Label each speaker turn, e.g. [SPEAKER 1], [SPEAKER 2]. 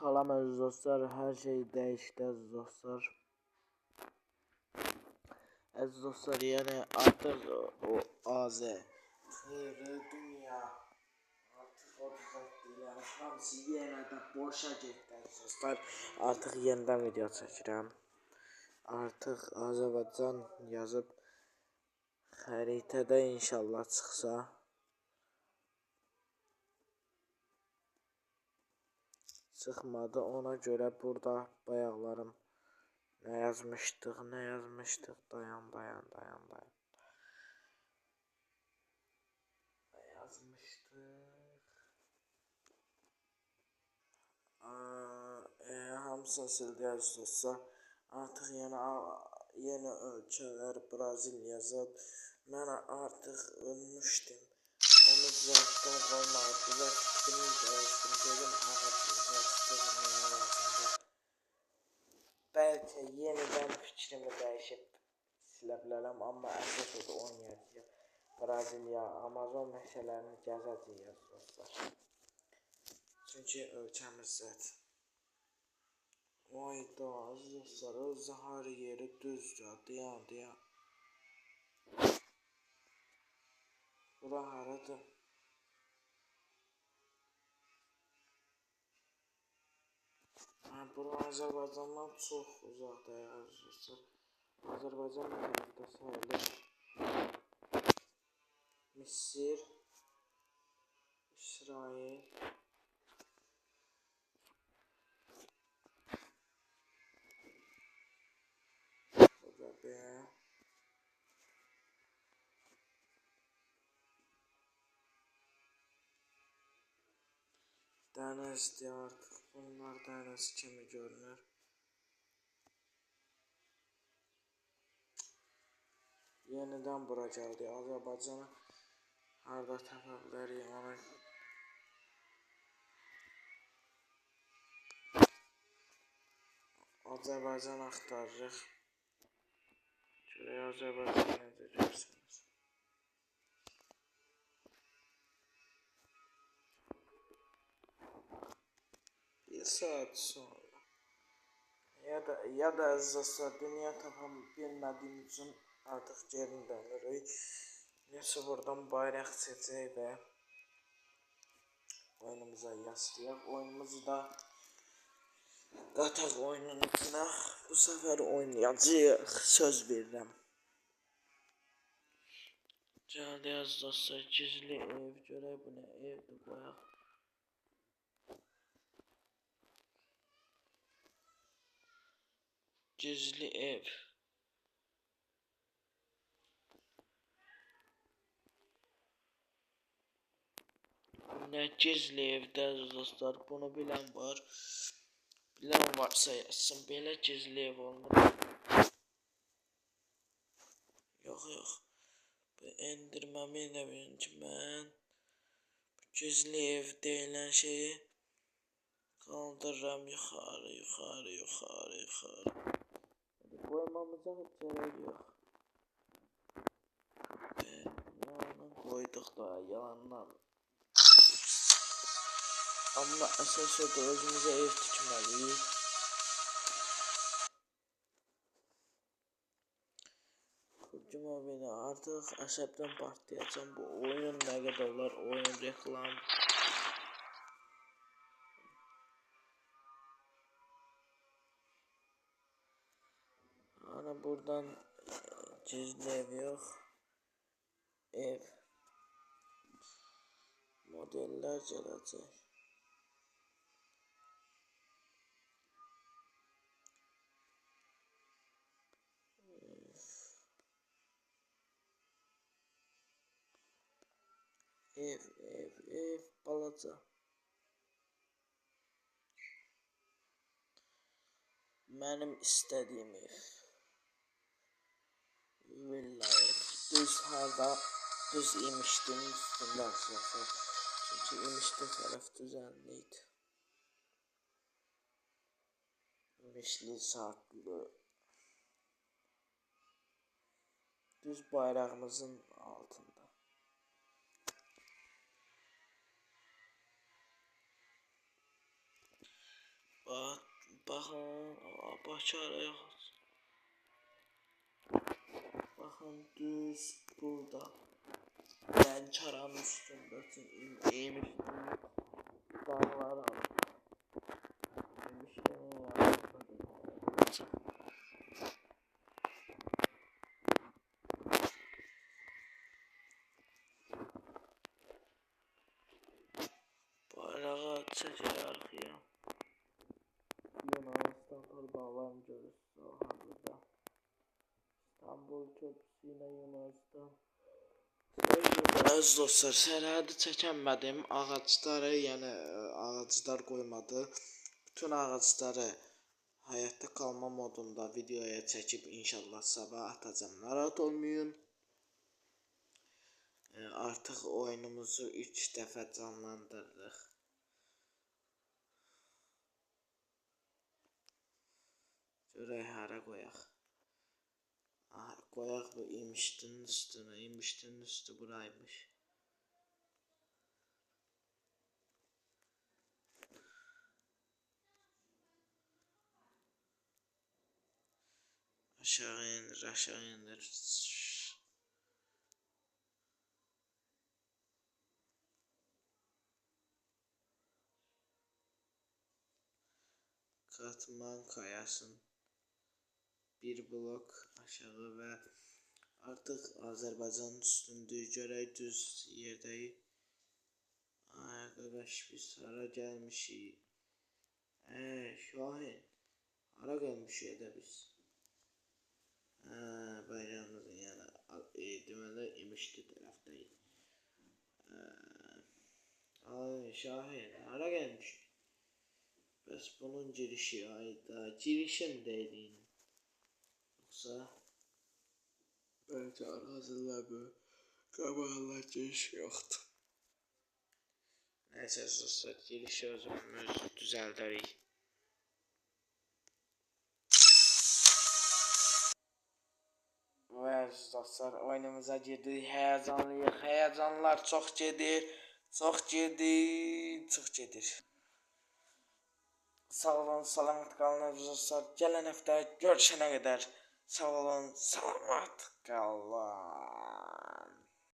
[SPEAKER 1] Salam əziz dostlar, hər şey dəyişdi əziz dostlar. Əziz dostlar, yəni artıq o AZ xeyri dünya artıq o düzəltdilər. Hamısı yenə də boşa getdi əziz dostlar. Artıq yenidən video çəkirəm. Artıq Azərbaycan yazıb xəritədə inşallah çıxsa. Çıxmadı, ona görə burada bayaqlarım nə yazmışdıq, dayan. Nə yazmışdıq? Hamısını sildi əziz dostlar. Artıq yeni ölkələr Braziliya yazıb. Mən artıq ölmüşdüm. Onu düzəltdim, qoymağı düzəltdim, dəyişdim, dedim bəlkə yenidən fikrimi dəyişib silə bilərəm, amma əsas odur oynayacaq. Braziliya, Amazon meşələrini gəzəcəyik dostlar. Çünki ölkəmizdədir. Oyda aziz dostlar, özü hər yeri düzdür, dayan. Bura haradır? Bura Azərbaycandan çox uzaqdayıq əziz dostlar. Azərbaycan bu tərəfdə sayılır. Misir, İsrail, dənizdir artıq. Bunlar dəniz kimi görünür. Yenidən bura gəldi. Azərbaycanı harada tapa bilərik onu. Azərbaycan axtarırıq. Görək Azərbaycan necə görsünüz. Bir saat sonra. Ya da əziz dostlar, dünya tapa bilmədiyim üçün artıq geri dönürük. Neyse buradan bayraq seçək və oyunumuza yaslayaq. Oyunumuzu da qataq oyunun içinə bu səfər oynayacağıq. Söz verirəm. Gəldi əziz dostlar, gizli ev. Görək bu nə evdir qoyaq. Gizli ev. Nə gizli evdə əziz dostlar, bunu bilən var. Bilən varsa yazsın, belə gizli ev olmur. Yox. Bu endirməmi də bilin ki, mən bu gizli ev deyilən şeyi qaldırıram yuxarı. Qoymamıza gerek yox. Qoyduq da yalandan. Amma əsas odur, özümüzə ev tikməliyik. Kurcuma beni artıq əsəbdən partlayacam. Bu oyun nə qədər olar, oyun reklam. Ana buradan gizli ev yox. Ev. Modeller gələcək. Ev balaca. Mənim istədiyim ev. Villa ev. Düz imişdin üstündə əsasın. Çünki imişli tərəf düzənli idi. İmişli saatlı. Düz bayrağımızın altında. Bakın, başarı yok. Bakın düz burada. Ben çaranın üstünde iyiymiş. Dağlar aldım. Bayrağı çeker arkaya. Yunanistan torbalarını görürsün o burada. İstanbul Köprüsü yine Yunanistan. Öz dostlar, sərhədi çəkənmədim. Ağacları, yəni ağaclar qoymadı. Bütün ağacları hayatta kalma modunda videoya çəkib inşallah sabah atacağım. Narahat olmayın. Artıq oyunumuzu 3 dəfə canlandırdıq. Görək hara qoyaq. Qoyaq bu imişdinin üstünə. İmişdinin üstü buraymış. Aşağı indir, aşağı indir. Katman kayasın. Bir blok aşağı və artıq Azərbaycanın üstündür. Görək düz yerdəyik. Arkadaş biz hara gəlmişik? Şahin. Hara gəlmişik də biz? Bayrağımızın yəni deməli imişli tərəfdəyik. Şahin hara gəlmişik? Bəs bunun girişi ayda. Girişin deyin. Yoksa bence arazilər böyle qabalar giriş yoxdur. Neyse dostlar, girişi özümüz düzəldərik. Və dostlar, oyunumuza girdik. Heyecanlıyıq. Heyecanlar çox gedir. Çox gedir. Sağ olun, salamat qalın dostlar. Gələn həftə görüşənə qədər sağ olun, salamat qalın.